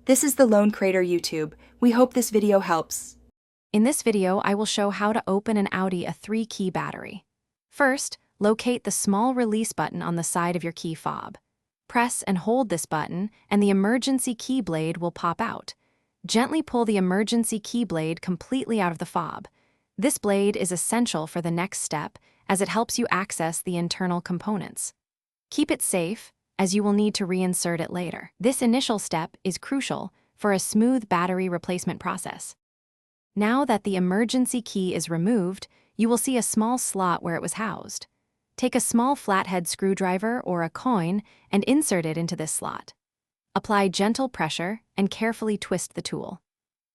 This is the Lone Crater YouTube. We hope this video helps. In this video, I will show how to open an Audi A3 key battery. First, locate the small release button on the side of your key fob. Press and hold this button, and the emergency key blade will pop out. Gently pull the emergency key blade completely out of the fob. This blade is essential for the next step, as it helps you access the internal components. Keep it safe, as you will need to reinsert it later. This initial step is crucial for a smooth battery replacement process. Now that the emergency key is removed, you will see a small slot where it was housed. Take a small flathead screwdriver or a coin and insert it into this slot. Apply gentle pressure and carefully twist the tool.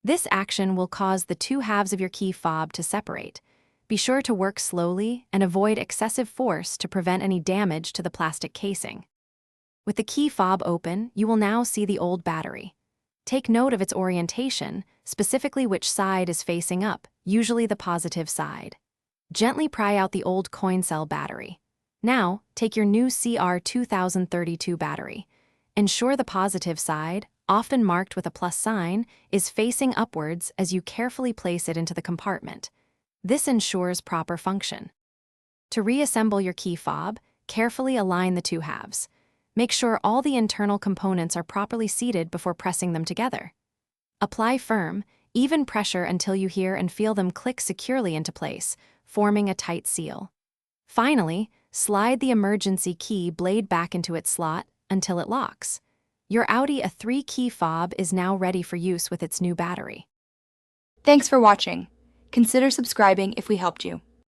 This action will cause the two halves of your key fob to separate. Be sure to work slowly and avoid excessive force to prevent any damage to the plastic casing. With the key fob open, you will now see the old battery. Take note of its orientation, specifically which side is facing up, usually the positive side. Gently pry out the old coin cell battery. Now, take your new CR2032 battery. Ensure the positive side, often marked with a plus sign, is facing upwards as you carefully place it into the compartment. This ensures proper function. To reassemble your key fob, carefully align the two halves. Make sure all the internal components are properly seated before pressing them together. Apply firm, even pressure until you hear and feel them click securely into place, forming a tight seal. Finally, slide the emergency key blade back into its slot until it locks. Your Audi A3 key fob is now ready for use with its new battery. Thanks for watching. Consider subscribing if we helped you.